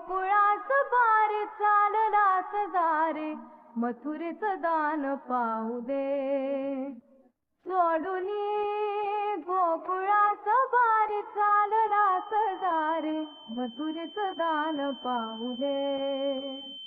गोकुळास बार चाललास दारे मथुरेचं दान पाहू दे. सोडूनी गोकुळास बार चाललास दारे मथुरेचं दान पाहू दे.